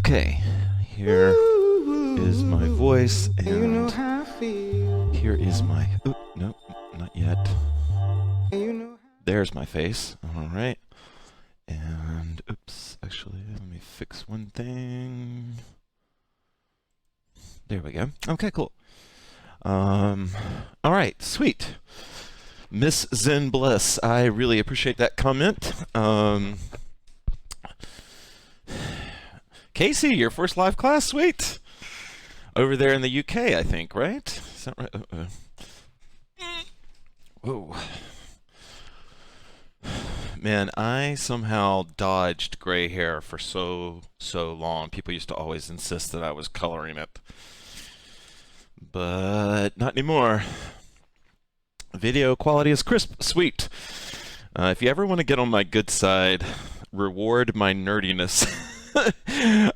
Okay, here is my voice, and here is my... Oh, no, not yet. There's my face. All right. And, oops, actually, let me fix one thing. There we go. Okay, cool. All right, sweet. Miss Zen Bliss, I really appreciate that comment. Casey, your first live class, sweet. Over there in the UK, I think, right? Is that right? Whoa. Man, I somehow dodged gray hair for so long. People used to always insist that I was coloring it. But not anymore. Video quality is crisp, sweet. If you ever want to get on my good side, reward my nerdiness. I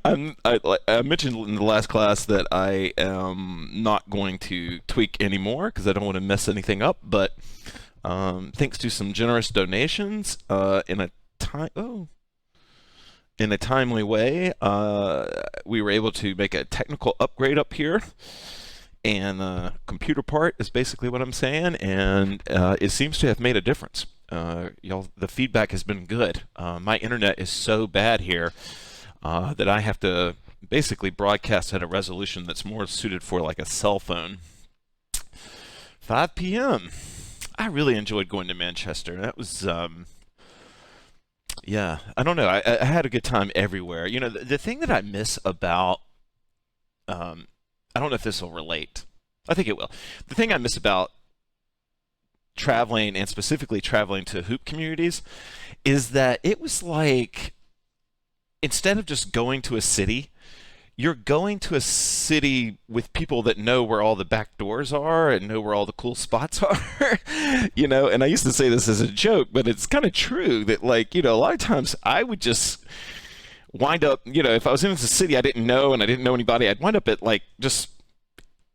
mentioned in the last class that I am not going to tweak anymore because I don't want to mess anything up, but thanks to some generous donations in a timely way, we were able to make a technical upgrade up here. And computer part is basically what I'm saying, and it seems to have made a difference. Y'all, the feedback has been good. My internet is so bad here that I have to basically broadcast at a resolution that's more suited for like a cell phone. 5 p.m. I really enjoyed going to Manchester. That was, yeah, I don't know. I had a good time everywhere. You know, the thing that I miss about, I don't know if this will relate. I think it will. The thing I miss about traveling, and specifically traveling to hoop communities, is that it was like, instead of just going to a city, you're going to a city with people that know where all the back doors are and know where all the cool spots are. You know, and I used to say this as a joke, but it's kind of true that, like, you know, a lot of times I would just wind up, you know, if I was in a city I didn't know and I didn't know anybody, I'd wind up at like just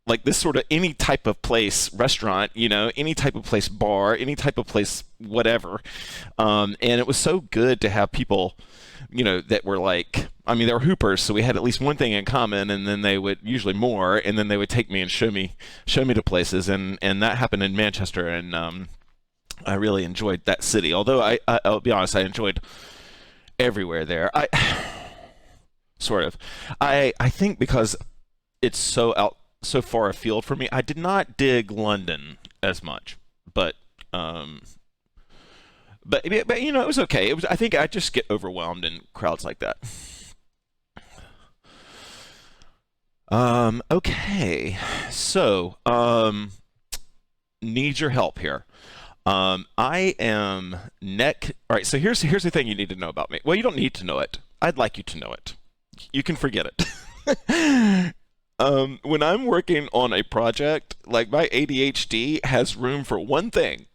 like this sort of any type of place, restaurant, you know, any type of place, bar, any type of place, whatever. And it was so good to have people, you know, that were like, I mean, they were hoopers, so we had at least one thing in common, and then they would, usually more, and then they would take me and show me to places, and that happened in Manchester, and I really enjoyed that city. Although I'll be honest, I enjoyed everywhere there. I think because it's so far afield for me, I did not dig London as much, but you know, it was okay. I think I just get overwhelmed in crowds like that. Okay, so need your help here. I am neck. All right, so here's the thing you need to know about me. Well, you don't need to know it. I'd like you to know it. You can forget it. When I'm working on a project, like, my ADHD has room for one thing,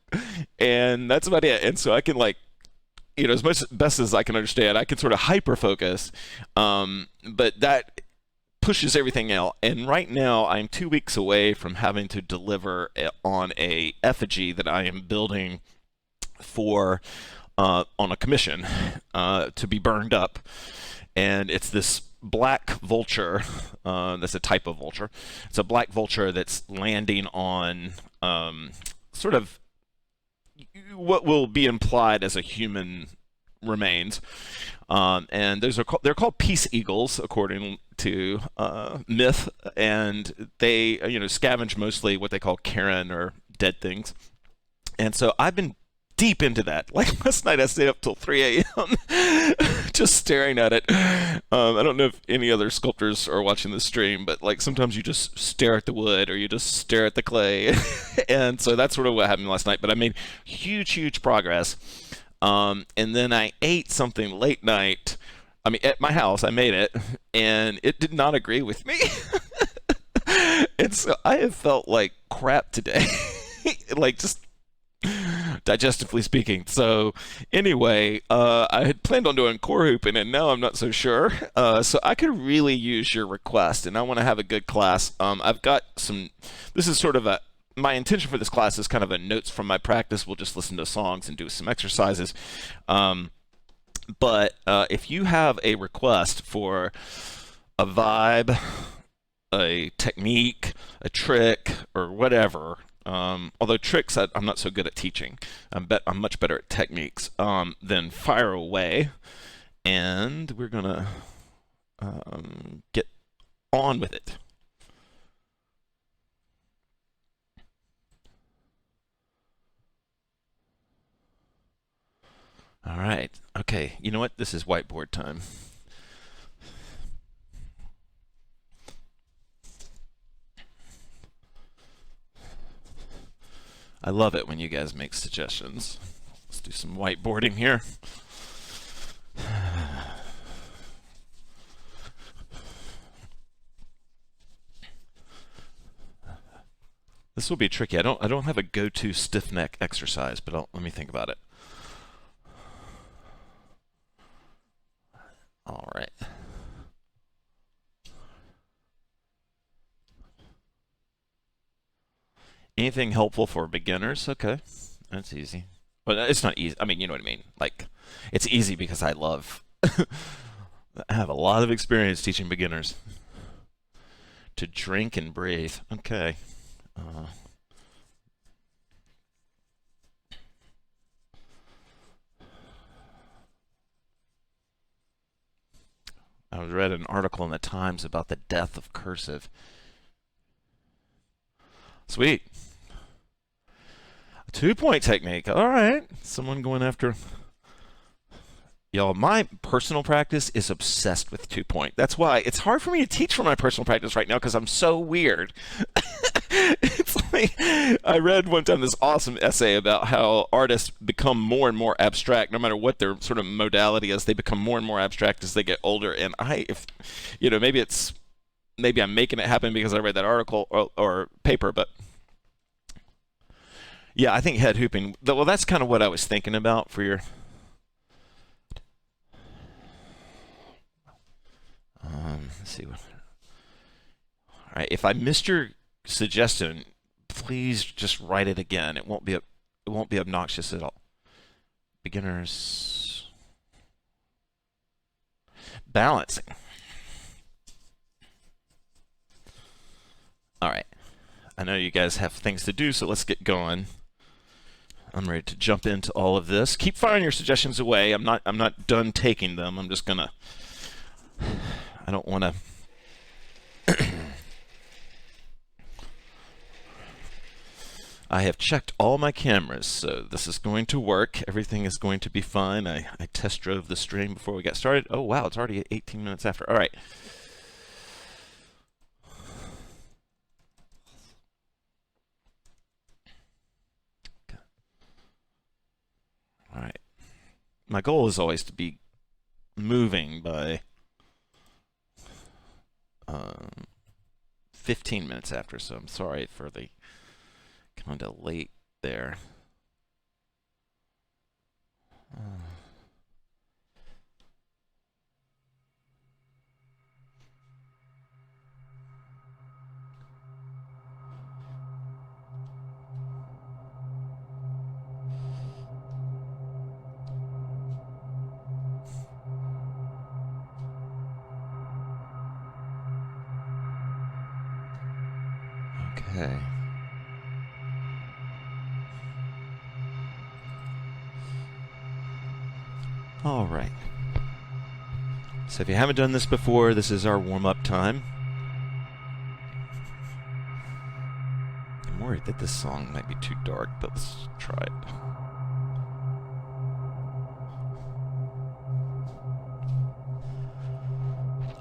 and that's about it. And so I can, like, you know, as much best as I can understand, I can sort of hyper focus, but that pushes everything out. And right now, I'm 2 weeks away from having to deliver on a effigy that I am building for on a commission to be burned up. And it's this black vulture. That's a type of vulture. It's a black vulture that's landing on sort of what will be implied as a human remains. And they're called peace eagles, according to myth, and they, you know, scavenge mostly what they call Karen or dead things. And so I've been deep into that. Like, last night I stayed up till 3 a.m. just staring at it. I don't know if any other sculptors are watching the stream, but like sometimes you just stare at the wood or you just stare at the clay. And so that's sort of what happened last night. But I made huge progress. And then I ate something late night. I mean, at my house, I made it, and it did not agree with me. And so I have felt like crap today. Like, just digestively speaking. So anyway, I had planned on doing core hooping, and now I'm not so sure. So I could really use your request, and I want to have a good class. I've got some, this is sort of my intention for this class is kind of a notes from my practice. We'll just listen to songs and do some exercises. But if you have a request for a vibe, a technique, a trick, or whatever. Although tricks, I'm not so good at teaching. I'm much better at techniques. Then fire away, and we're gonna get on with it. All right. Okay. You know what? This is whiteboard time. I love it when you guys make suggestions. Let's do some whiteboarding here. This will be tricky. I don't have a go-to stiff neck exercise, but let me think about it. All right. Anything helpful for beginners? Okay, that's easy. But it's not easy. I mean, you know what I mean. Like, it's easy because I have a lot of experience teaching beginners to drink and breathe. Okay. I read an article in the Times about the death of cursive. Sweet. 2-point technique. All right. Someone going after. Y'all, my personal practice is obsessed with 2-point. That's why it's hard for me to teach for my personal practice right now because I'm so weird. It's like I read one time this awesome essay about how artists become more and more abstract, no matter what their sort of modality is. They become more and more abstract as they get older. And maybe I'm making it happen because I read that article or paper, but yeah, I think head hooping. Well, that's kind of what I was thinking about for your. Let's see. All right, if I missed your suggestion, please just write it again. It won't be obnoxious at all. Beginners balancing. All right. I know you guys have things to do, so let's get going. I'm ready to jump into all of this. Keep firing your suggestions away. I'm not done taking them. I'm just gonna. I don't want to. I have checked all my cameras, so this is going to work. Everything is going to be fine. I test drove the stream before we got started. Oh, wow, it's already 18 minutes after. All right. All right. My goal is always to be moving by 15 minutes after, so I'm sorry for the kind of late there. Okay. All right. So if you haven't done this before, this is our warm-up time. I'm worried that this song might be too dark, but let's try it.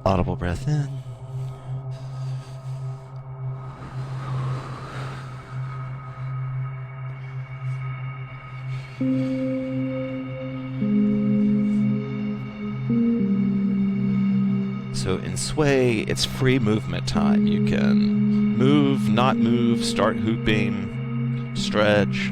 Audible breath in. So in sway, it's free movement time. You can move, not move, start hooping, stretch.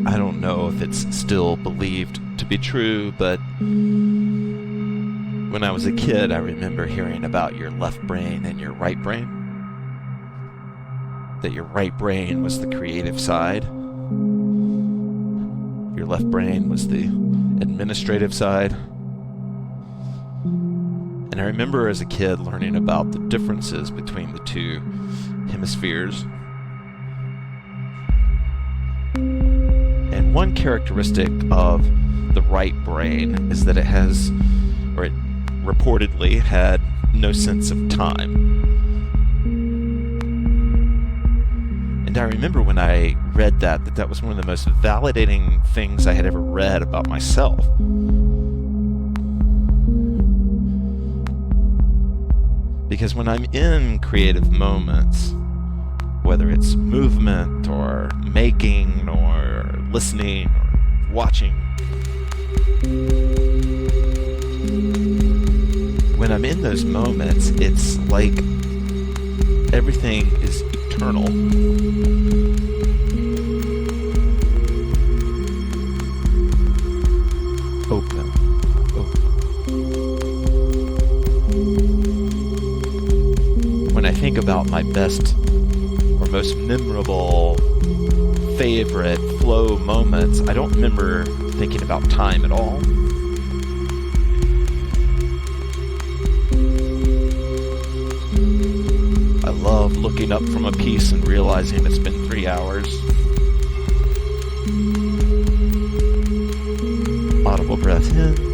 I don't know if it's still believed to be true, but when I was a kid, I remember hearing about your left brain and your right brain. That your right brain was the creative side. Your left brain was the administrative side. And I remember as a kid learning about the differences between the two hemispheres. And one characteristic of the right brain is that it has, or it reportedly had, no sense of time. And I remember when I read that was one of the most validating things I had ever read about myself. Because when I'm in creative moments, whether it's movement or making or listening or watching, when I'm in those moments, it's like everything is eternal. Open. When I think about my best or most memorable, favorite flow moments, I don't remember thinking about time at all. I love looking up from a piece and realizing it's been 3 hours. Audible breath in.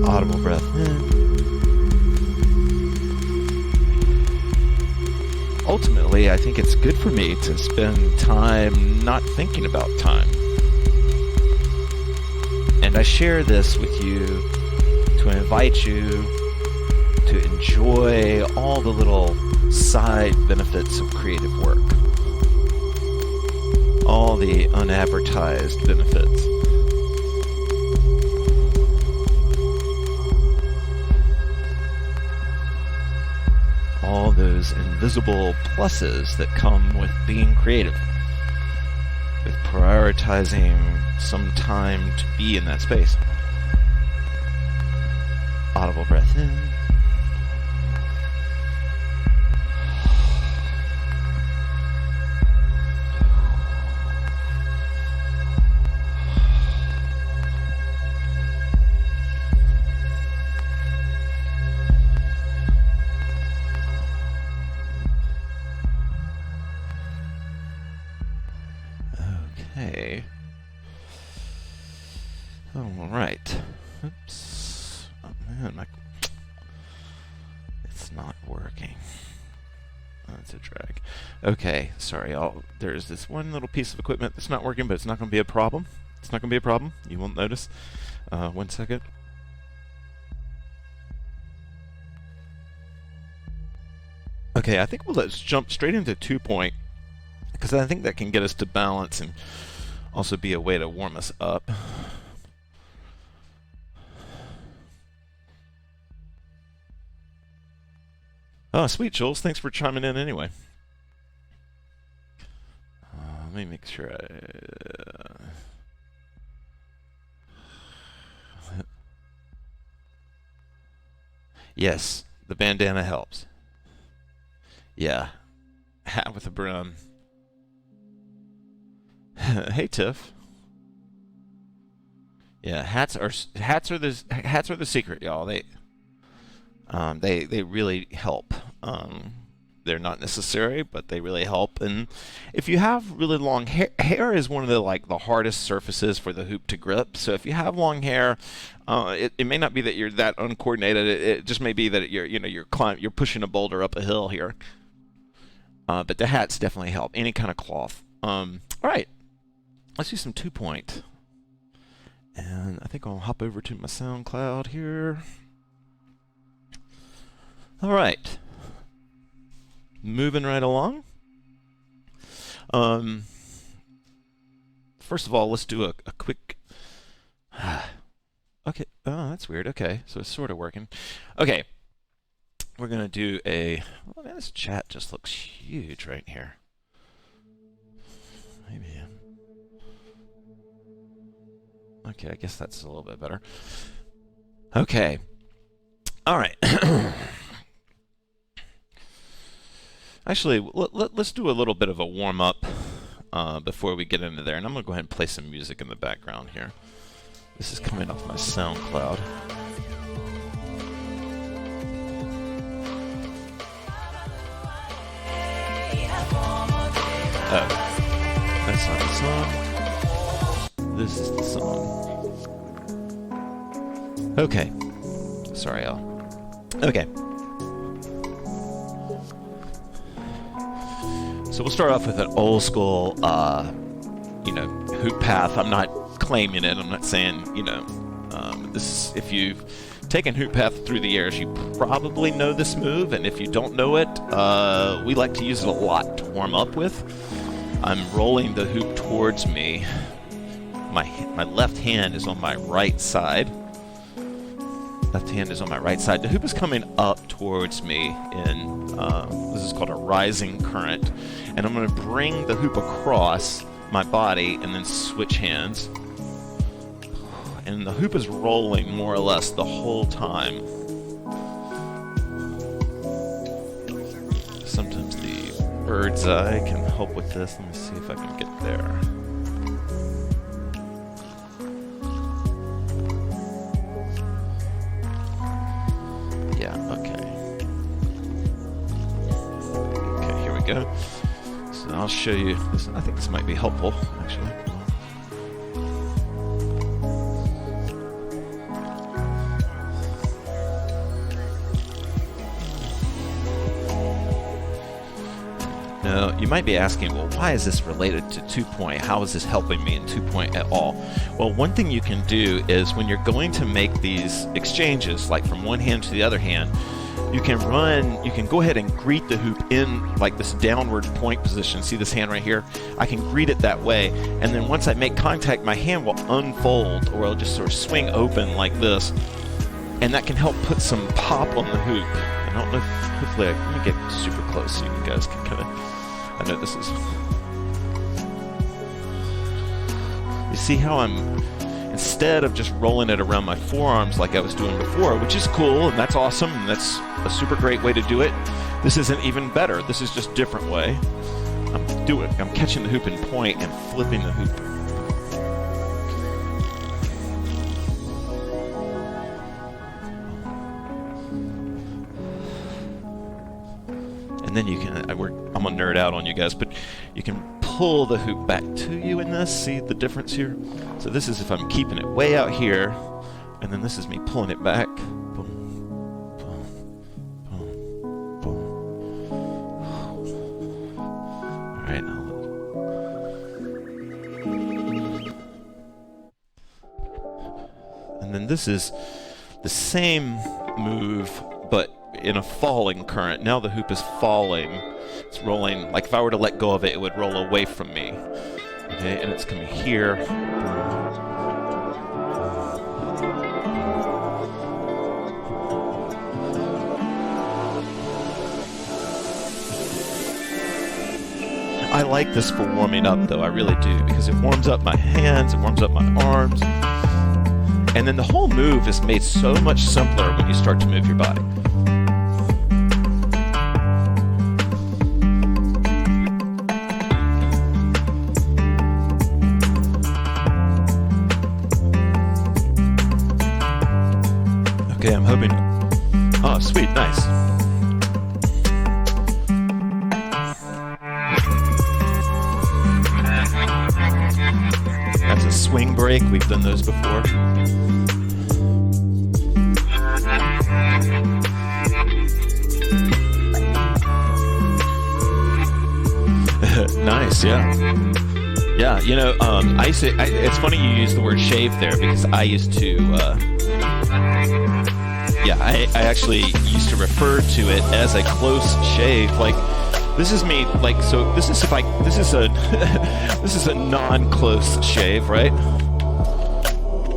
Audible breath in. Ultimately, I think it's good for me to spend time not thinking about time. And I share this with you to invite you to enjoy all the little side benefits of creative work. All the unadvertised benefits. All those invisible pluses that come with being creative, with prioritizing some time to be in that space. Audible breath in. Okay. All right. Oops. Oh man, it's not working. That's a drag. Okay, sorry. There's this one little piece of equipment that's not working, but it's not going to be a problem. It's not going to be a problem. You won't notice. 1 second. Okay, I think let's jump straight into 2-point, because I think that can get us to balance and also be a way to warm us up. Oh, sweet, Jules. Thanks for chiming in anyway. Let me make sure Yes, the bandana helps. Yeah. Hat with a brim. Hey, Tiff. Yeah, hats are the secret, y'all. They really help. They're not necessary, but they really help. And if you have really long hair is one of the hardest surfaces for the hoop to grip. So if you have long hair, it may not be that you're that uncoordinated. It just may be that you're pushing a boulder up a hill here. But the hats definitely help. Any kind of cloth. All right, let's do some 2-point. And I think I'll hop over to my SoundCloud here. All right. Moving right along. first of all, let's do a quick... Okay, oh, that's weird. Okay, so it's sort of working. Okay, we're going to do a... Oh, man, this chat just looks huge right here. Maybe... Okay, I guess that's a little bit better. Okay. All right. Actually, let's do a little bit of a warm-up before we get into there. And I'm going to go ahead and play some music in the background here. This is coming off my SoundCloud. Oh, that's not the song. This is the song. Okay. Sorry, Al. Okay. So we'll start off with an old school, HoopPath. I'm not claiming it. I'm not saying, this. If you've taken HoopPath through the years, you probably know this move, and if you don't know it, we like to use it a lot to warm up with. I'm rolling the hoop towards me. My left hand is on my right side. Left hand is on my right side. The hoop is coming up towards me in, this is called a rising current. And I'm going to bring the hoop across my body and then switch hands. And the hoop is rolling more or less the whole time. Sometimes the bird's eye can help with this. Let me see if I can get there. Go. So I'll show you this. I think this might be helpful, actually. Now, you might be asking, well, why is this related to 2-point? How is this helping me in 2-point at all? Well, one thing you can do is when you're going to make these exchanges, like from one hand to the other hand, you can go ahead and greet the hoop in like this downward point position. See this hand right here? I can greet it that way, and then once I make contact, my hand will unfold, or it'll just sort of swing open like this, and that can help put some pop on the hoop. I don't know if, hopefully, let me get super close so you guys can kind of, I know this is, you see how I'm, instead of just rolling it around my forearms like I was doing before, which is cool, and that's awesome, and that's a super great way to do it, this isn't even better. This is just a different way. I'm catching the hoop in point and flipping the hoop. And then you can, I'm gonna nerd out on you guys, but you can pull the hoop back to you in this. See the difference here? So this is if I'm keeping it way out here, and then this is me pulling it back. Boom, boom, boom, boom. All right. And then this is the same move, but in a falling current. Now the hoop is falling. It's rolling, like if I were to let go of it, it would roll away from me. Okay, and it's coming here. I like this for warming up, though. I really do, because it warms up my hands, it warms up my arms. And then the whole move is made so much simpler when you start to move your body. Okay, I'm hoping... Oh, sweet, nice. That's a swing break. We've done those before. Nice, yeah. Yeah, you know, it's funny you use the word shave there, because I used to... I actually used to refer to it as a close shave. Like, This is me, like, so this is if I, this is a, this is a non-close shave, right?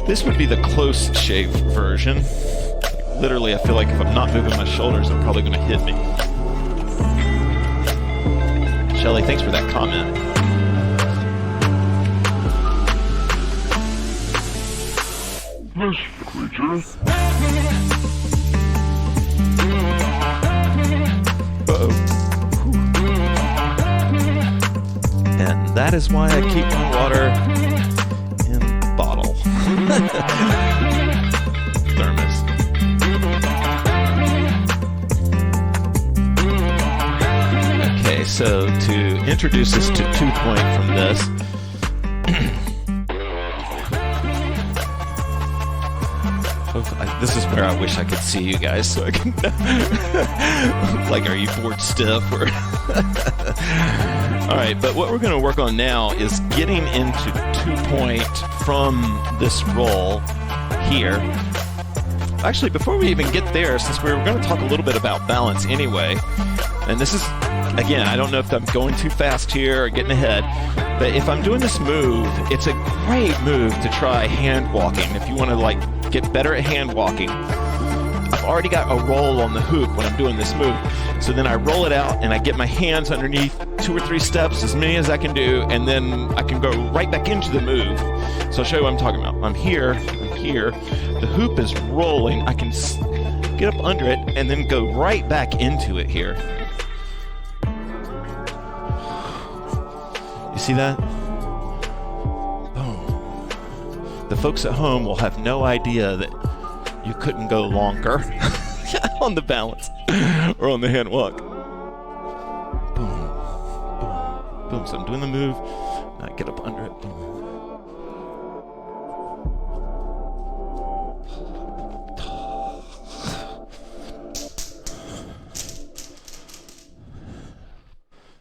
This would be the close shave version. Literally, I feel like if I'm not moving my shoulders, I'm probably gonna hit me. Shelly, thanks for that comment. This creature. Uh-oh. And that is why I keep my water in a bottle. Thermos. Okay, so to introduce us to 2-point from this, this is where I wish I could see you guys so I can like, are you bored stiff or all right, but what we're going to work on now is getting into 2-point from this roll here. Actually, before we even get there, since we're going to talk a little bit about balance anyway, and this is, again, I don't know if I'm going too fast here or getting ahead, but if I'm doing this move, it's a great move to try hand walking. If you want to, like, get better at hand walking, I've already got a roll on the hoop when I'm doing this move. So then I roll it out and I get my hands underneath 2 or 3 steps, as many as I can do, and then I can go right back into the move. So I'll show you what I'm talking about. I'm here, the hoop is rolling, I can get up under it and then go right back into it here. You see that? Boom. The folks at home will have no idea that you couldn't go longer on the balance or on the hand walk. Boom, boom, boom. So I'm doing the move, now I get up under it. Boom.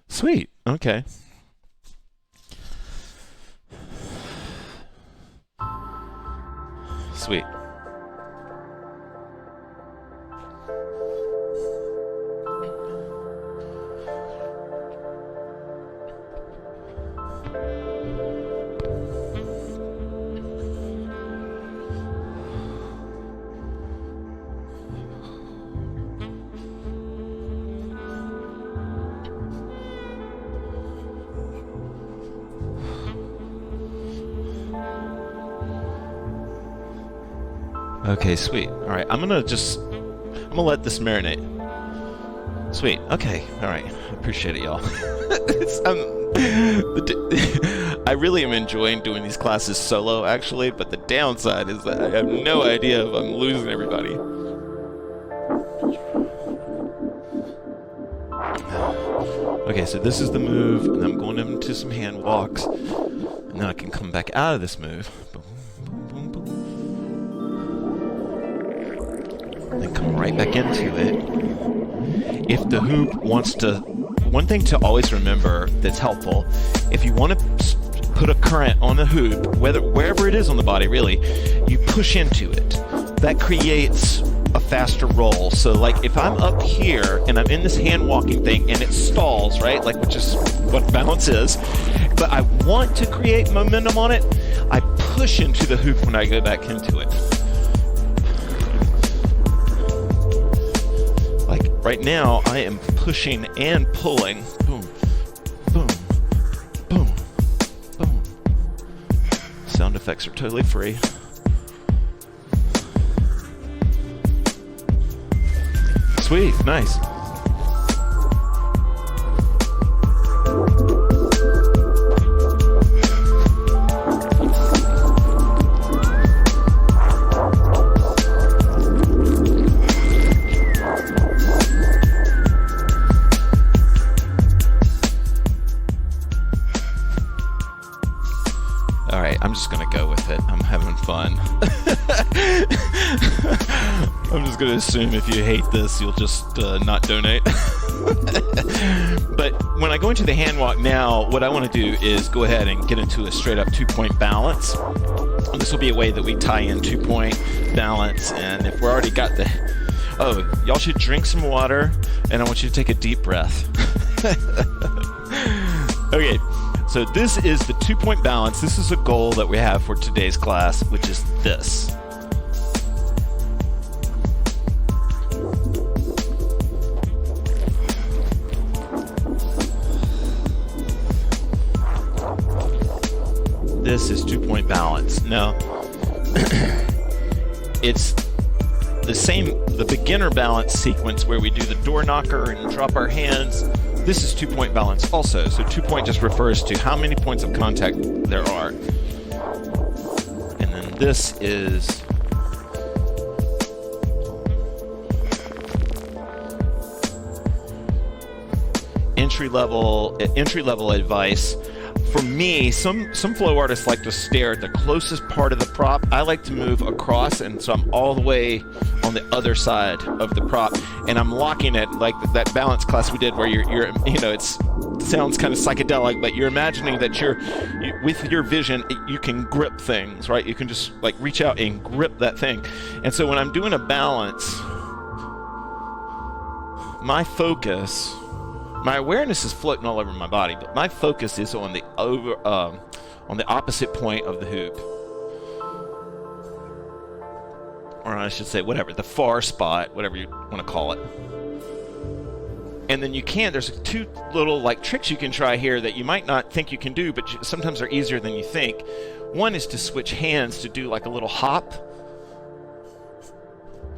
Sweet. Okay. Sweet. Okay, sweet. All right, I'm gonna let this marinate. Sweet. Okay. All right. I appreciate it, y'all. I really am enjoying doing these classes solo, actually, but the downside is that I have no idea if I'm losing everybody. Okay, so this is the move, and I'm going into some hand walks, and then I can come back out of this move. Boom, boom, boom, boom. Then come right back into it. If the hoop wants to, one thing to always remember that's helpful, if you want to put a current on the hoop, wherever it is on the body really, you push into it. That creates a faster roll. So like if I'm up here and I'm in this hand walking thing and it stalls, right? Like, which is what balance is, but I want to create momentum on it, I push into the hoop when I go back into it. Like right now, I am pushing and pulling. Boom, boom, boom, boom. Sound effects are totally free. Sweet, nice. All right, I'm just gonna go with it. I'm having fun. I'm just going to assume if you hate this, you'll just not donate. But when I go into the hand walk now, what I want to do is go ahead and get into a straight up 2-point balance. And this will be a way that we tie in 2-point balance. And if we're already got the Oh, y'all should drink some water, and I want you to take a deep breath. Okay, so this is the 2-point balance. This is a goal that we have for today's class, which is this. This is 2-point balance. Now, it's the beginner balance sequence where we do the door knocker and drop our hands. This is 2-point balance also. So 2-point just refers to how many points of contact there are. And then this is entry level advice. For me, some flow artists like to stare at the closest part of the prop. I like to move across, and so I'm all the way on the other side of the prop, and I'm locking it like that balance class we did, where you're it sounds kind of psychedelic, but you're imagining that with your vision, you can grip things, right? You can just like reach out and grip that thing. And so when I'm doing a balance, my awareness is floating all over my body, but my focus is on the opposite point of the hoop, or I should say, the far spot, whatever you want to call it. And then there's 2 little like tricks you can try here that you might not think you can do, but sometimes are easier than you think. One is to switch hands to do like a little hop.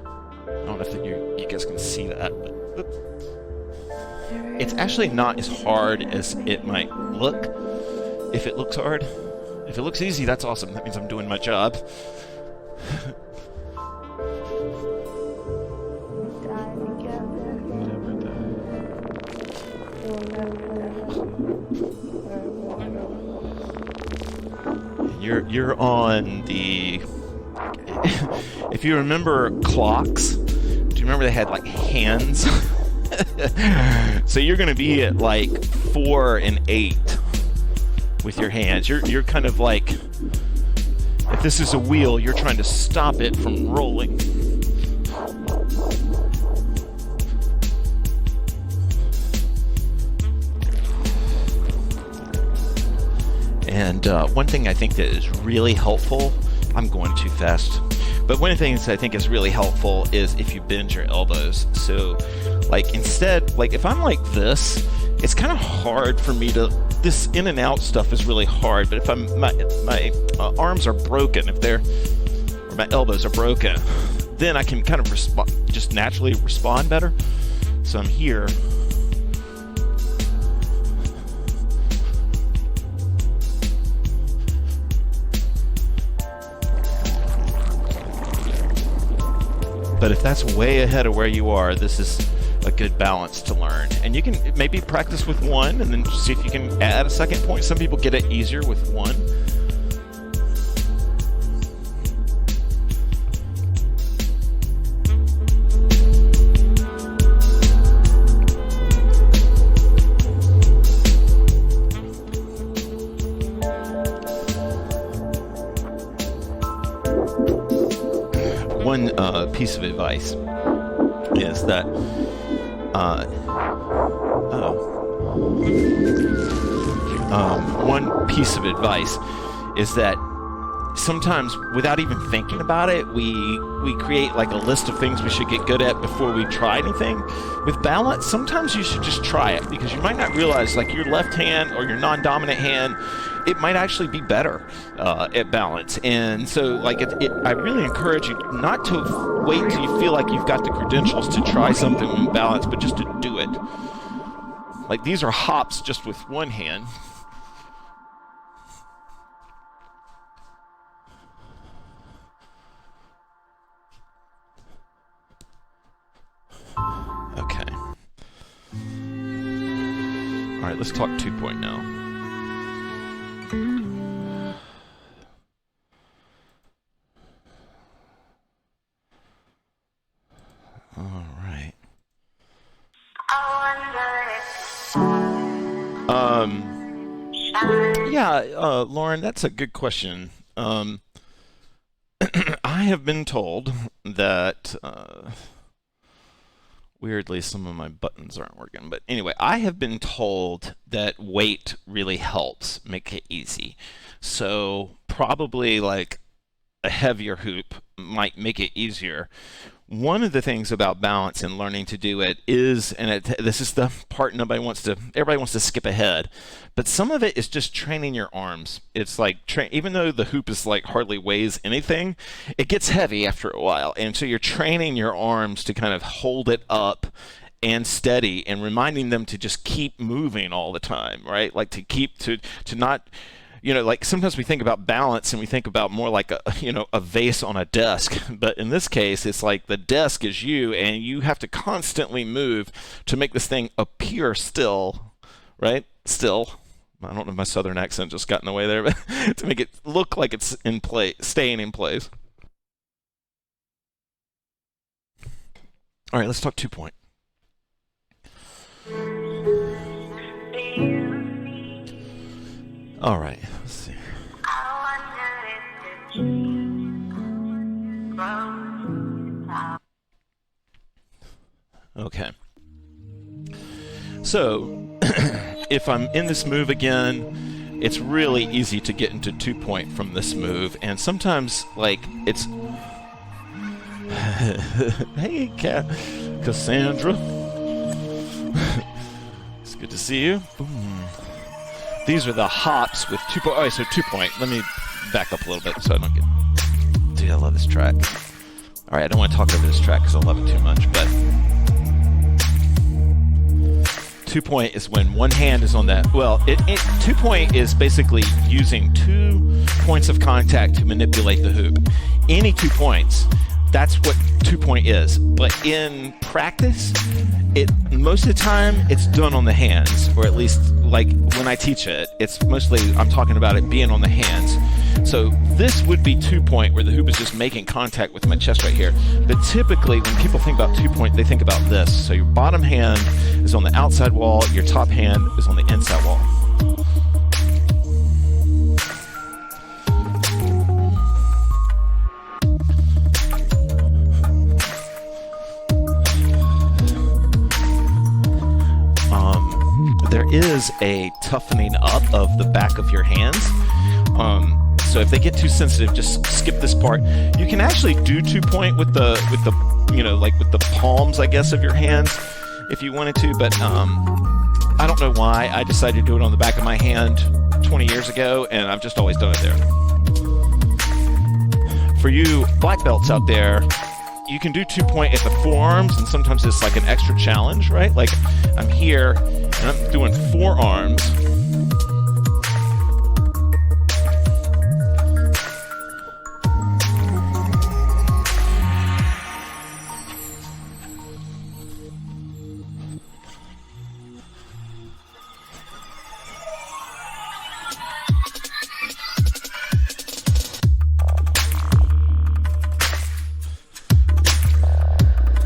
I don't know if you guys can see that, but it's actually not as hard as it might look. If it looks hard, if it looks easy, that's awesome. That means I'm doing my job. You're on the. If you remember clocks, do you remember they had like hands? So you're going to be at like 4 and 8 with your hands. You're kind of like, if this is a wheel, you're trying to stop it from rolling. And one thing I think that is really helpful, I'm going too fast, but one of the things I think is really helpful is if you bend your elbows. So like instead, like if I'm like this, it's kind of hard for me to, this in and out stuff is really hard, but if my arms are broken, or my elbows are broken, then I can kind of just naturally respond better. So I'm here. But if that's way ahead of where you are, this is a good balance to learn. And you can maybe practice with 1 and then see if you can add a second point. Some people get it easier with 1. One piece of advice is that sometimes without even thinking about it, we create like a list of things we should get good at before we try anything. With balance, sometimes you should just try it, because you might not realize like your left hand or your non-dominant hand, it might actually be better at balance. And so like I really encourage you not to wait till you feel like you've got the credentials to try something in balance, but just to do it. Like these are hops just with 1 hand. Okay. All right, let's talk 2-point now. All right. Yeah, Lauren, that's a good question. I have been told that Weirdly, some of my buttons aren't working. But anyway, I have been told that weight really helps make it easy. So probably like a heavier hoop might make it easier. One of the things about balance and learning to do it is, and this is the part everybody wants to skip ahead, but some of it is just training your arms. It's like, even though the hoop is like hardly weighs anything, it gets heavy after a while. And so you're training your arms to kind of hold it up and steady and reminding them to just keep moving all the time, right? Like to not, like sometimes we think about balance and we think about more like a vase on a desk. But in this case, it's like the desk is you and you have to constantly move to make this thing appear still, right? Still. I don't know if my southern accent just got in the way there, but to make it look like it's in place, staying in place. All right, let's talk 2-point. All right, let's see. Okay. So, if I'm in this move again, it's really easy to get into 2-point from this move, and sometimes, like, it's... Hey, Cassandra. It's good to see you. Boom. These are the hops with 2-point. Oh, so 2-point. Let me back up a little bit so I don't get... Dude, I love this track. All right, I don't want to talk over this track because I love it too much, but... 2-point is when one hand is on that. Well, 2-point is basically using 2 points of contact to manipulate the hoop. Any 2 points, that's what 2-point is. But in practice, most of the time it's done on the hands, or at least like when I teach it, it's mostly I'm talking about it being on the hands. So this would be 2-point, where the hoop is just making contact with my chest right here. But typically when people think about 2-point, they think about this. So your bottom hand is on the outside wall, your top hand is on the inside wall. There is a toughening up of the back of your hands. So if they get too sensitive, just skip this part. You can actually do 2-point with the like with the palms, I guess, of your hands if you wanted to, but I don't know why I decided to do it on the back of my hand 20 years ago, and I've just always done it there. For you black belts out there, you can do 2-point at the forearms, and sometimes it's like an extra challenge, right? Like I'm here and I'm doing forearms.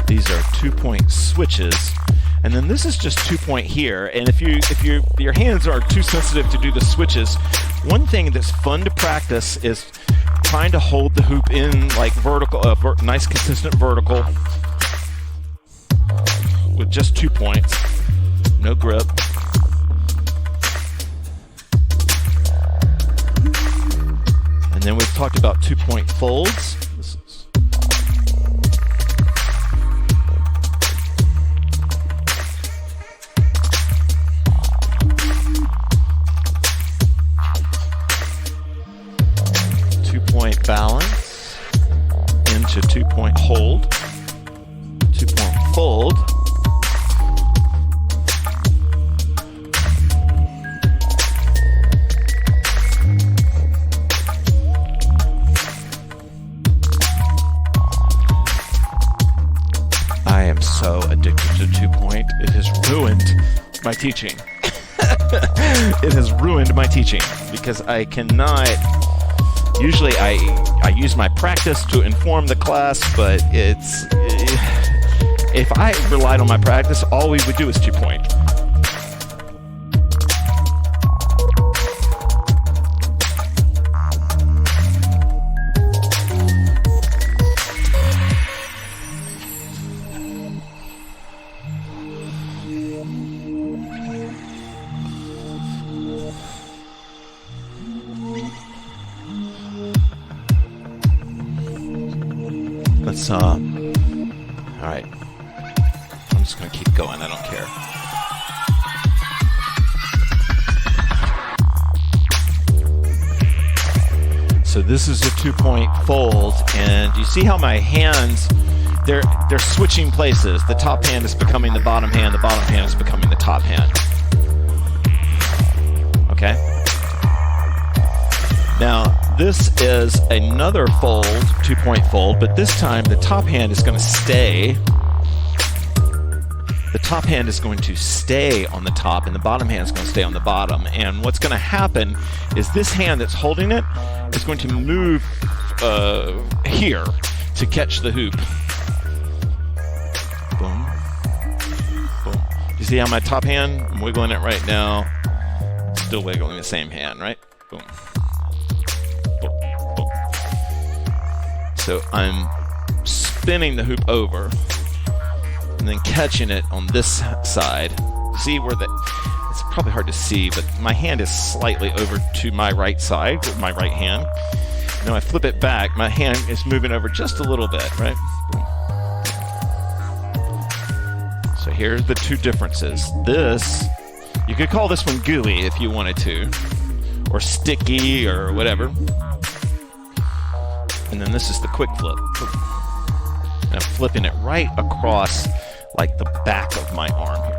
These are 2-point switches, and then this is just 2-point here. And if your hands are too sensitive to do the switches, one thing that's fun to practice is trying to hold the hoop in like vertical, nice consistent vertical, with just 2 points, no grip. And then we've talked about 2-point folds. This is 2-point balance into 2-point hold, 2-point fold, I am so addicted to 2-point. It has ruined my teaching. It has ruined my teaching because I cannot. Usually I use my practice to inform the class, but if I relied on my practice, all we would do is 2-point. Let's all right. I'm just gonna keep going. I don't care. So this is a 2-point fold, and you see how my hands, they're switching places. The top hand is becoming the bottom hand is becoming the top hand. Okay? Now, this is another fold, 2-point fold, but this time the top hand is going to stay. The top hand is going to stay on the top, and the bottom hand is going to stay on the bottom. And what's going to happen is this hand that's holding it is going to move here to catch the hoop. Boom. Boom. You see how my top hand, I'm wiggling it right now. Still wiggling the same hand, right? Boom. Boom. Boom. So I'm spinning the hoop over and then catching it on this side. See where it's probably hard to see, but my hand is slightly over to my right side, with my right hand. Now I flip it back, my hand is moving over just a little bit, right? Boom. So here are the two differences. This, you could call this one gooey if you wanted to, or sticky, or whatever. And then this is the quick flip. And I'm flipping it right across like the back of my arm here.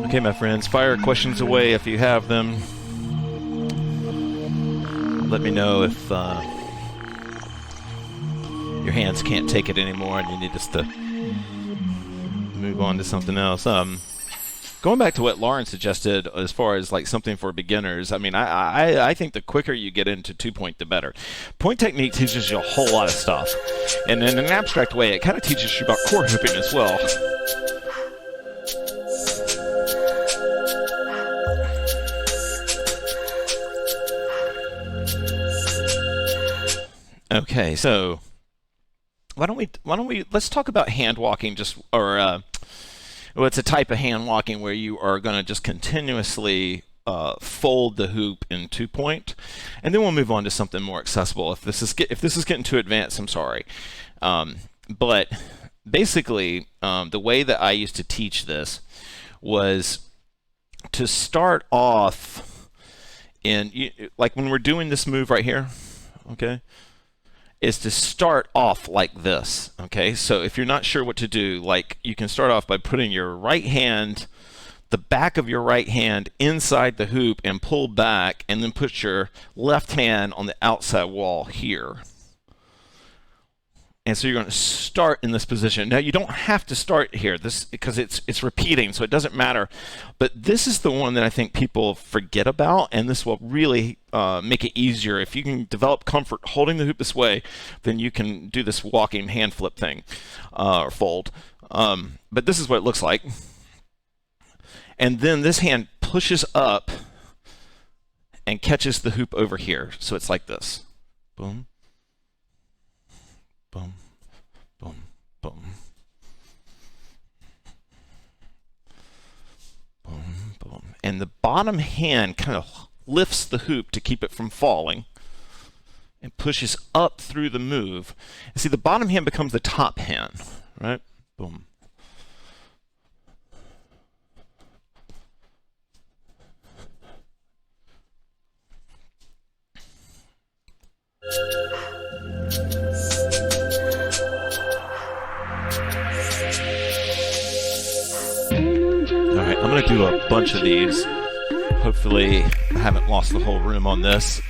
Okay, my friends, fire questions away if you have them. Let me know if your hands can't take it anymore and you need us to move on to something else. Going back to what Lauren suggested as far as like something for beginners, I mean, I think the quicker you get into 2-point, the better. Point technique teaches you a whole lot of stuff. And in an abstract way, it kind of teaches you about core hooping as well. Okay, so why don't we let's talk about hand walking, well, it's a type of hand walking where you are going to just continuously fold the hoop in 2-point, and then we'll move on to something more accessible. If this is getting too advanced, I'm sorry, but basically the way that I used to teach this was to start off like when we're doing this move right here, okay, is to start off like this, okay? So if you're not sure what to do, like you can start off by putting your right hand, the back of your right hand inside the hoop and pull back, and then put your left hand on the outside wall here. And so you're going to start in this position. Now you don't have to start here, because it's repeating, so it doesn't matter. But this is the one that I think people forget about, and this will really make it easier. If you can develop comfort holding the hoop this way, then you can do this walking hand flip thing, or fold. But this is what it looks like. And then this hand pushes up and catches the hoop over here. So it's like this. Boom. Boom, boom, boom. Boom, boom. And the bottom hand kind of lifts the hoop to keep it from falling and pushes up through the move. And see, the bottom hand becomes the top hand, right? Boom. do a bunch of these. Hopefully I haven't lost the whole room on this.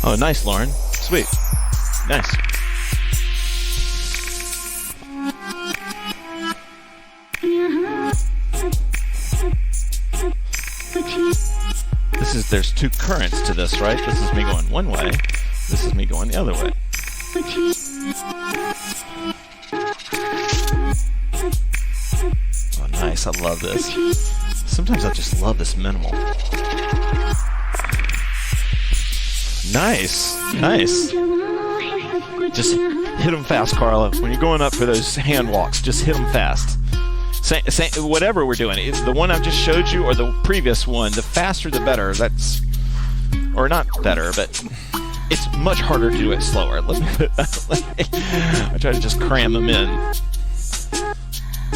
Oh, nice, Lauren. Sweet. Nice. There's two currents to this, right? This is me going one way. This is me going the other way. Oh, nice. I love this. Sometimes I just love this minimal. Nice. Nice. Just hit them fast, Carla. When you're going up for those hand walks, just hit them fast. Whatever we're doing, the one I've just showed you or the previous one, the faster the better. That's, or not better, but it's much harder to do it slower. I try to just cram them in.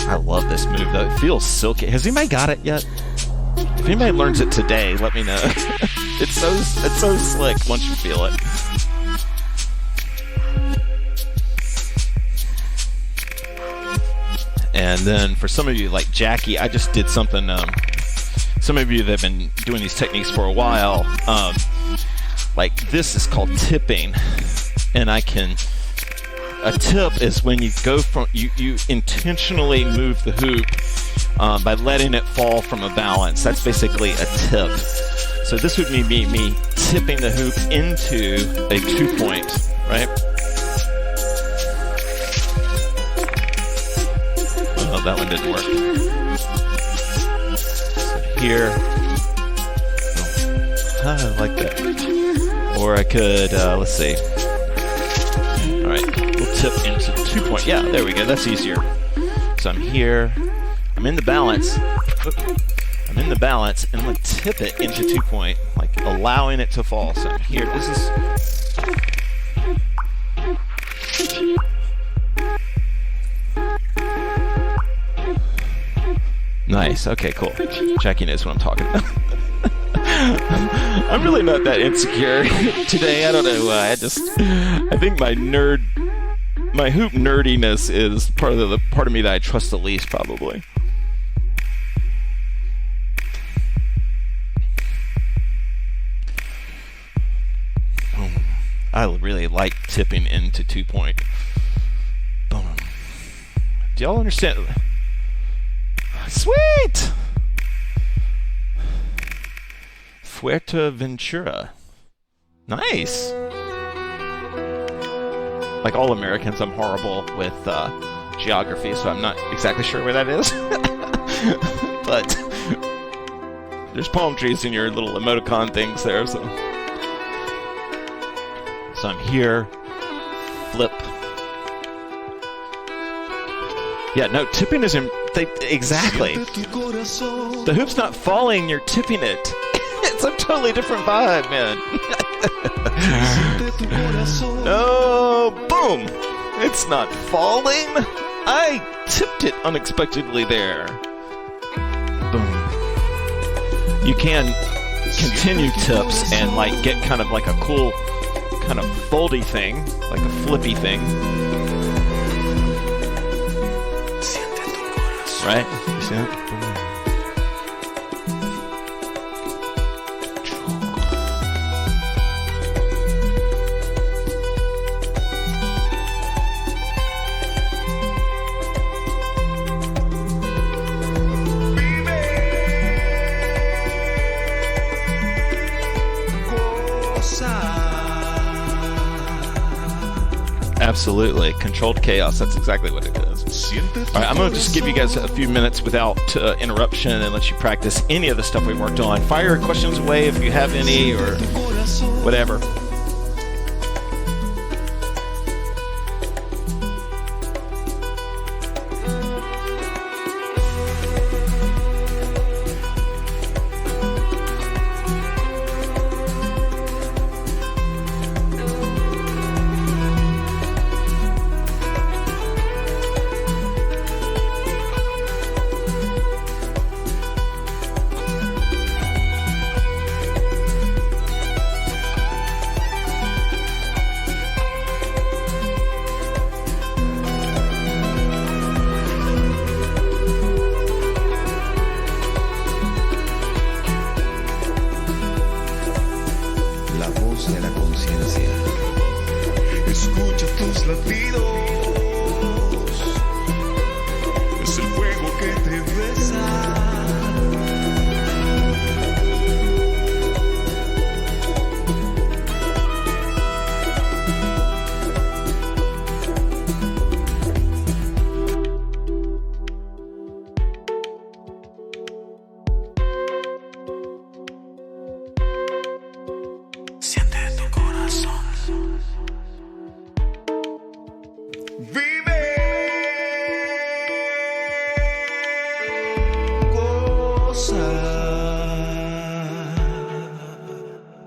I love this move though. It feels silky. Has anybody got it yet? If anybody learns it today, let me know. It's so slick once you feel it. And then for some of you like Jackie, I just did something, some of you that have been doing these techniques for a while, like this is called tipping. And a tip is when you go from, you intentionally move the hoop by letting it fall from a balance. That's basically a tip. So this would be me tipping the hoop into a 2-point, right? Oh, that one didn't work. So here. Oh, I like that. Or I could, let's see. All right, we'll tip into 2-point. Yeah, there we go. That's easier. So I'm here. I'm in the balance. I'm in the balance, and I'm going to tip it into 2-point, like allowing it to fall. So I'm here. This is... Nice. Okay, cool. Jackie knows what I'm talking about. I'm really not that insecure today. I don't know why. I think my hoop nerdiness is part of me that I trust the least, probably. I really like tipping into 2-point. Boom. Do y'all understand? Sweet! Fuerteventura. Nice. Like all Americans, I'm horrible with geography, so I'm not exactly sure where that is. But there's palm trees in your little emoticon things there, so I'm here. Flip. Yeah, no, tipping is exactly. The hoop's not falling, you're tipping it. It's a totally different vibe, man. No, boom. It's not falling. I tipped it unexpectedly there. Boom. You can continue tips and like get kind of like a cool kind of foldy thing, like a flippy thing. Right? You see that? Absolutely. Controlled chaos. That's exactly what it is. All right, I'm going to just give you guys a few minutes without interruption and let you practice any of the stuff we worked on. Fire your questions away if you have any or whatever. de la conciencia. Escucha tus latidos, es el fuego que te besa.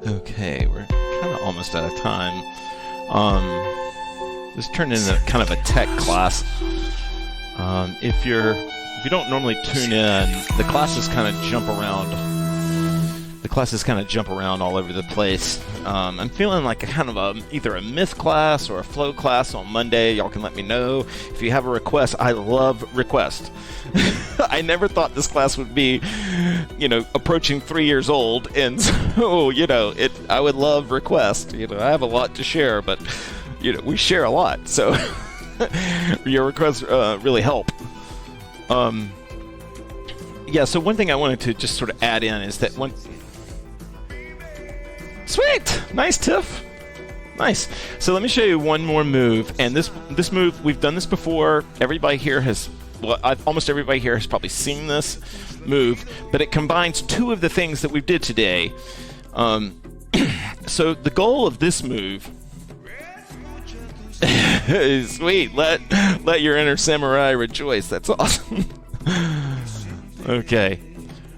Okay, we're kind of almost out of time. This turned into kind of a tech class. If you don't normally tune in, the classes kind of jump around. The classes kind of jump around all over the place. I'm feeling like either a myth class or a flow class on Monday. Y'all can let me know if you have a request. I love requests. I never thought this class would be, approaching 3 years old, and so I would love requests. I have a lot to share, but we share a lot, so your requests really help. Yeah. So one thing I wanted to just sort of add in is that Sweet! Nice, Tiff. Nice. So let me show you one more move, and this move, we've done this before. Almost everybody here has probably seen this move, but it combines two of the things that we did today. So the goal of this move is sweet. Let your inner samurai rejoice. That's awesome. Okay.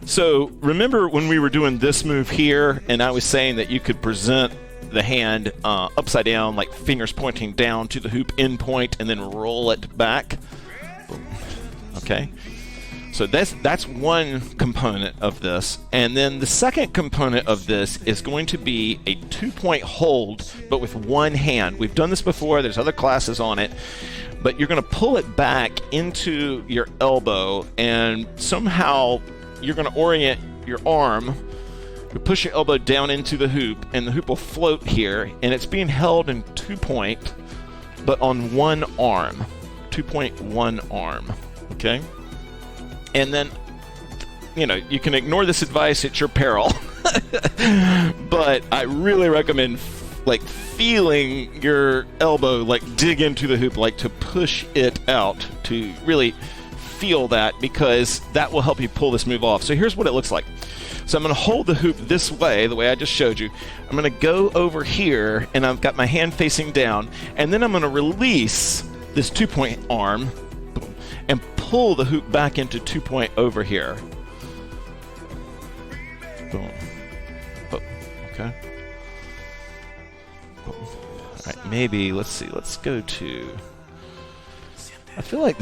So remember when we were doing this move here, and I was saying that you could present the hand upside down, like fingers pointing down to the hoop end point, and then roll it back. Okay. So that's one component of this. And then the second component of this is going to be a 2-point hold, but with one hand. We've done this before. There's other classes on it. But you're going to pull it back into your elbow, and somehow you're going to orient your arm. You push your elbow down into the hoop, and the hoop will float here, and it's being held in 2-point, but on one arm. 2-point, one arm. Okay? And then, you can ignore this advice at your peril. But I really recommend, feeling your elbow, dig into the hoop, to push it out, to really feel that, because that will help you pull this move off. So here's what it looks like. So I'm going to hold the hoop this way, the way I just showed you. I'm going to go over here, and I've got my hand facing down, and then I'm going to release this 2-point arm and pull the hoop back into 2-point over here. Boom. Oh, okay. Boom. All right, maybe, let's see, let's go to... I feel like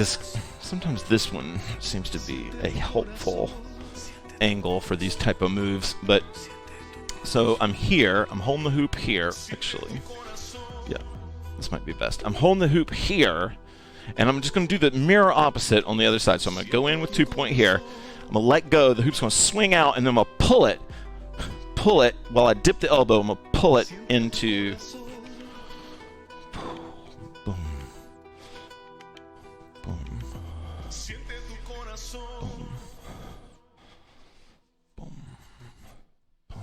sometimes this one seems to be a helpful angle for these type of moves, but so I'm holding the hoop here, actually. Yeah, this might be best. I'm holding the hoop here, and I'm just going to do the mirror opposite on the other side. So I'm going to go in with 2-point here. I'm going to let go. The hoop's going to swing out, and then I'm going to pull it while I dip the elbow. I'm going to pull it into... Boom. Boom. Boom. Boom. Boom.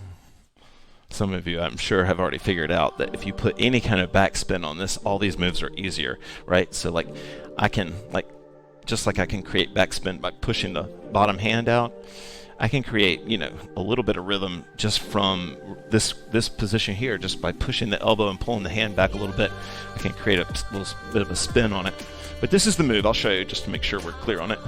Some of you, I'm sure, have already figured out that if you put any kind of backspin on this, all these moves are easier, right? So I can create backspin by pushing the bottom hand out. I can create, a little bit of rhythm just from this position here, just by pushing the elbow and pulling the hand back a little bit. I can create a little bit of a spin on it. But this is the move. I'll show you just to make sure we're clear on it.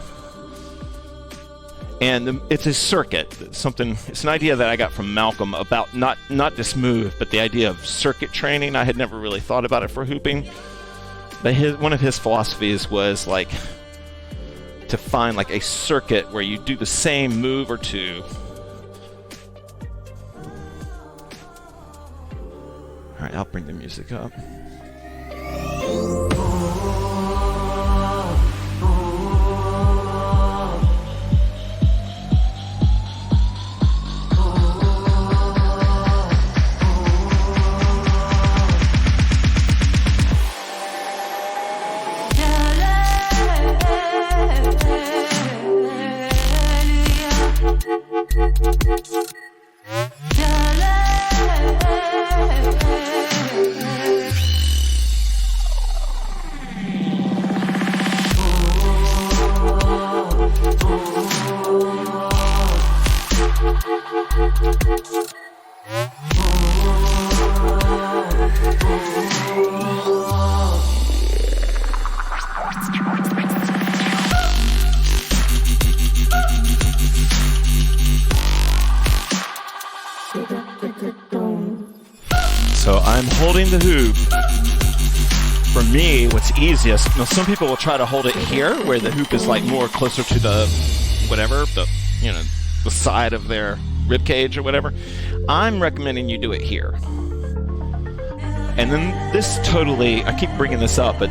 And it's a circuit. It's an idea that I got from Malcolm about not this move, but the idea of circuit training. I had never really thought about it for hooping. But one of his philosophies was to find a circuit where you do the same move or two. All right, I'll bring the music up. So I'm holding the hoop. For me, what's easiest, now some people will try to hold it here, where the hoop is like more closer to the whatever, the side of their rib cage or whatever. I'm recommending you do it here. And then this totally, I keep bringing this up, but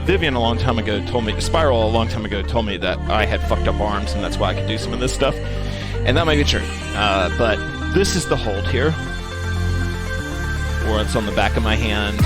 Vivian Spiral a long time ago told me that I had fucked up arms and that's why I could do some of this stuff. And that might be true. But this is the hold here. Or it's on the back of my hand.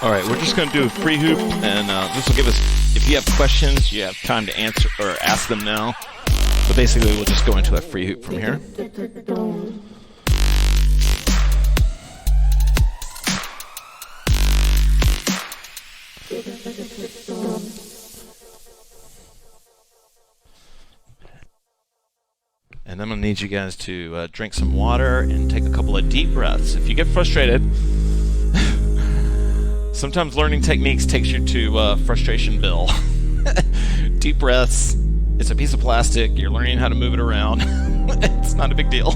Alright, we're just going to do a free hoop, and this will give us, if you have questions, you have time to answer or ask them now. But basically, we'll just go into a free hoop from here. And I'm going to need you guys to drink some water and take a couple of deep breaths. If you get frustrated, sometimes learning techniques takes you to frustration bill. Deep breaths. It's a piece of plastic. You're learning how to move it around. It's not a big deal.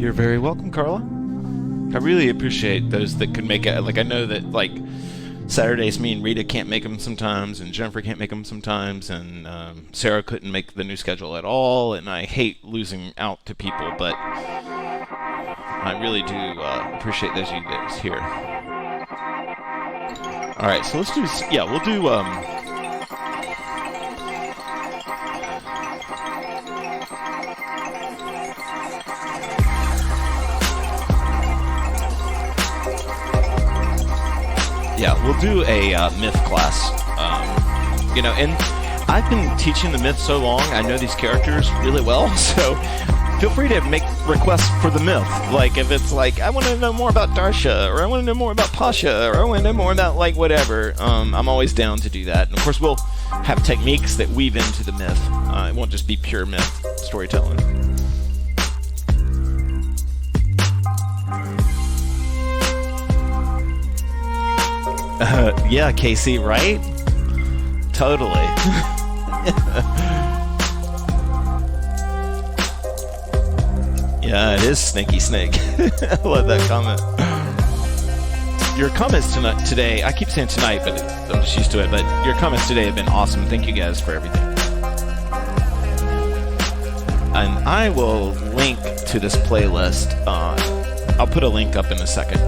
You're very welcome, Carla. I really appreciate those that could make it. Like, I know that, like, Saturdays, me and Rita can't make them sometimes, and Jennifer can't make them sometimes, and Sarah couldn't make the new schedule at all, and I hate losing out to people, but I really do appreciate those you guys here. Alright, so let's do, we'll do, we'll do a myth class. And I've been teaching the myth so long, I know these characters really well, so feel free to make requests for the myth. Like if it's like I want to know more about Darsha, or I want to know more about Pasha, or I want to know more about like whatever. I'm always down to do that. And of course, we'll have techniques that weave into the myth. It won't just be pure myth storytelling. Yeah, Casey, right? Totally. Yeah, it is Snaky Snake. I love that comment. Your comments today, I keep saying tonight, but I'm just used to it, but your comments today have been awesome. Thank you guys for everything. And I will link to this playlist. I'll put a link up in a second.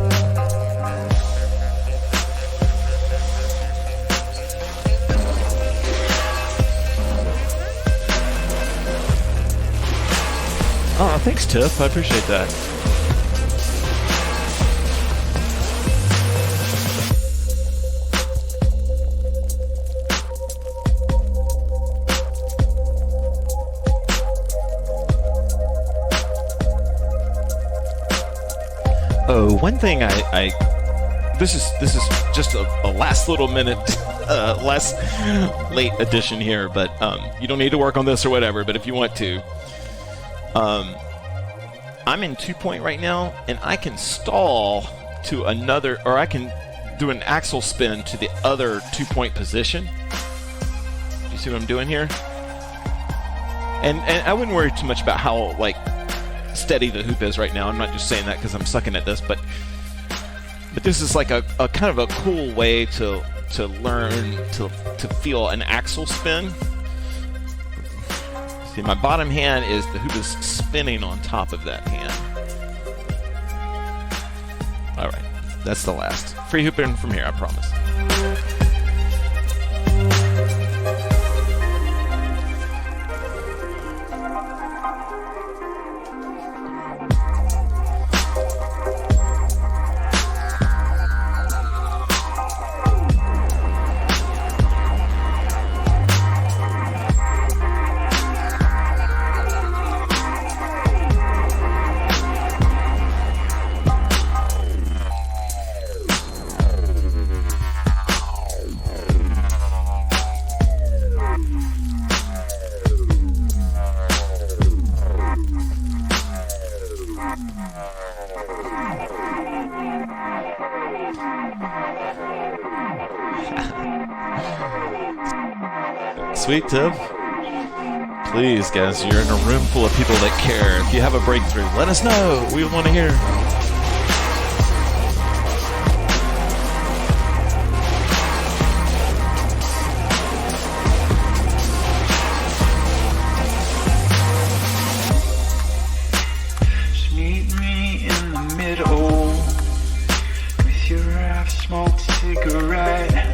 Oh, thanks, Tiff. I appreciate that. Oh, one thing this is just a last little minute, last late addition here, but you don't need to work on this or whatever. But if you want to. I'm in 2-point right now, and I can stall to another, or I can do an axle spin to the other 2-point position. Do you see what I'm doing here? And I wouldn't worry too much about how like steady the hoop is right now. I'm not just saying that because I'm sucking at this, but this is like a kind of a cool way to learn to feel an axle spin. See, my bottom hand is the hoop is spinning on top of that hand. All right, that's the last. Free hooping from here, I promise. Sweet Tiff. Please, guys, you're in a room full of people that care. If you have a breakthrough, let us know. We want to hear. Just meet me in the middle with your half-smoked cigarette.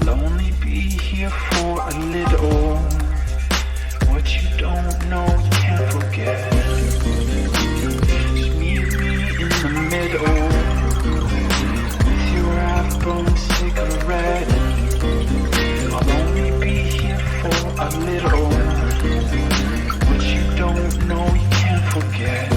I'll only be here for a little. What you don't know, you can't forget. Just meet me in the middle with your half-burned cigarette. I'll only be here for a little. What you don't know, you can't forget.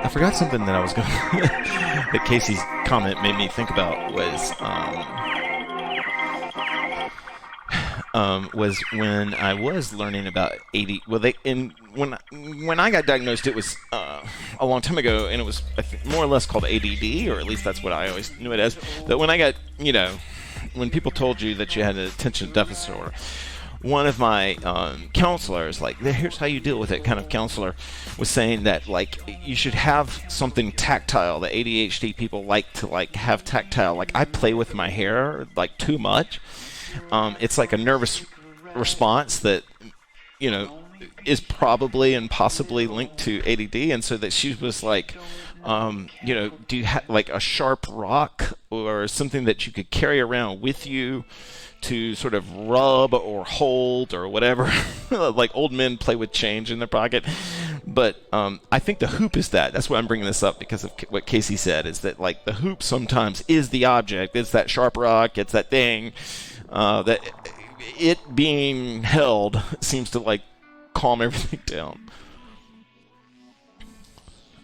I forgot something that I was going that Casey's comment made me think about was when I was learning about AD. Well, when I got diagnosed, it was a long time ago, and it was more or less called ADD, or at least that's what I always knew it as. But when I got, when people told you that you had an attention deficit disorder, one of my counselors, like, here's how you deal with it kind of counselor, was saying that, like, you should have something tactile. The ADHD people like to, like, have tactile. Like, I play with my hair, like, too much. It's like a nervous response that, is probably and possibly linked to ADD. And so that she was like, Do you have like a sharp rock or something that you could carry around with you to sort of rub or hold or whatever? Like old men play with change in their pocket. But I think the hoop is that. That's why I'm bringing this up, because of what Casey said, is that like the hoop sometimes is the object. It's that sharp rock. It's that thing that it being held seems to like calm everything down.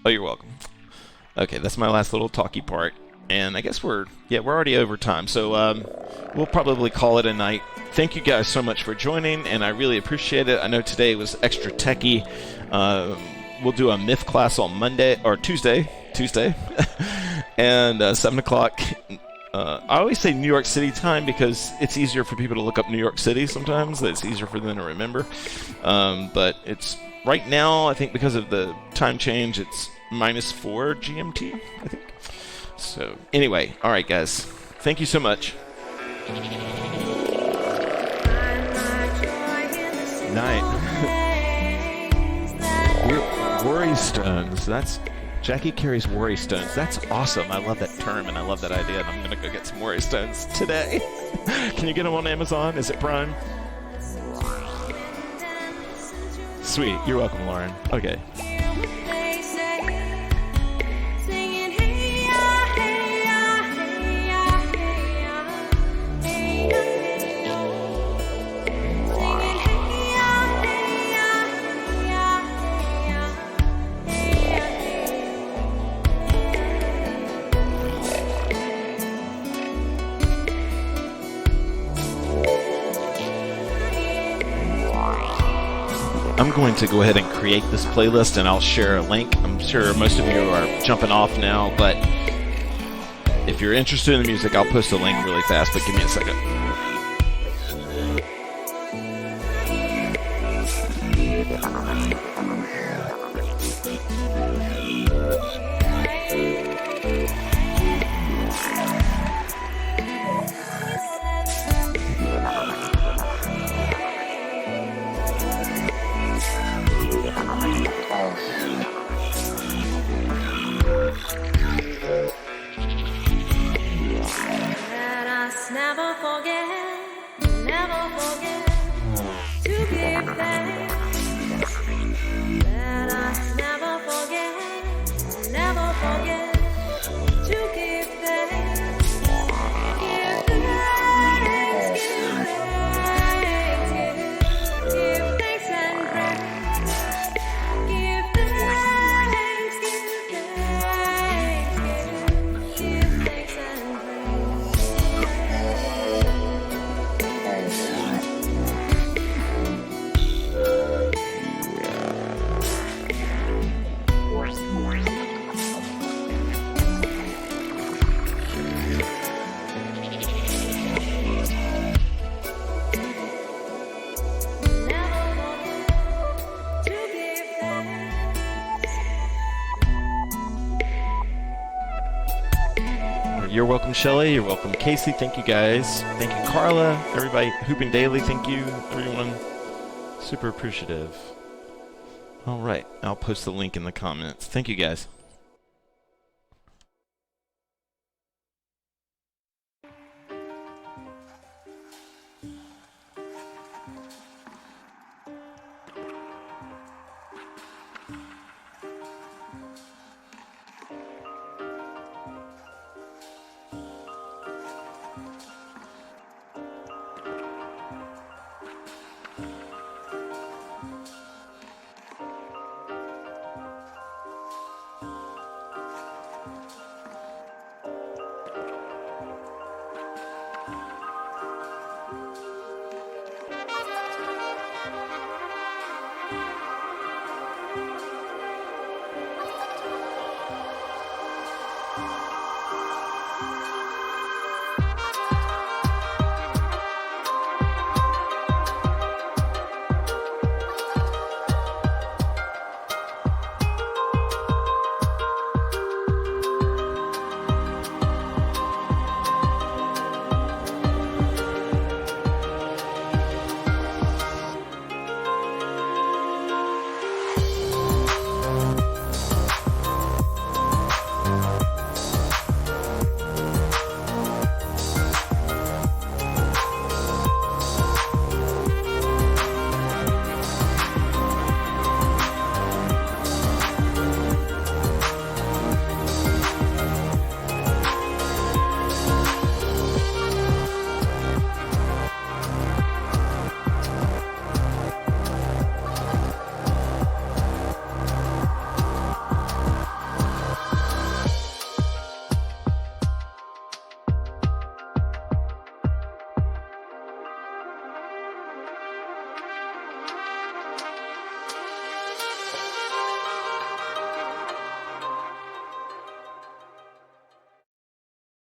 Oh, you're welcome. Okay, that's my last little talky part, and I guess we're already over time, so we'll probably call it a night. Thank you guys so much for joining, and I really appreciate it. I know today was extra techy. We'll do a myth class on Monday or Tuesday, and 7 o'clock. I always say New York City time because it's easier for people to look up New York City sometimes. It's easier for them to remember. But it's right now, I think because of the time change, it's -4 GMT, I think. So anyway, all right, guys. Thank you so much. Night. Worry stones. That's Jackie carries worry stones. That's awesome. I love that term and I love that idea. And I'm gonna go get some worry stones today. Can you get them on Amazon? Is it Prime? Sweet. You're welcome, Lauren. Okay. I'm going to go ahead and create this playlist and I'll share a link. I'm sure most of you are jumping off now, but if you're interested in the music, I'll post a link really fast, but give me a second. Never forget to give thanks. Let us never forget to give thanks. Give thanks, give thanks and praise. Give thanks, give thanks and You're welcome, Shelly. You're welcome, Casey. Thank you, guys. Thank you, Carla. Everybody, Hooping Daily. Thank you, everyone. Super appreciative. All right. I'll post the link in the comments. Thank you, guys.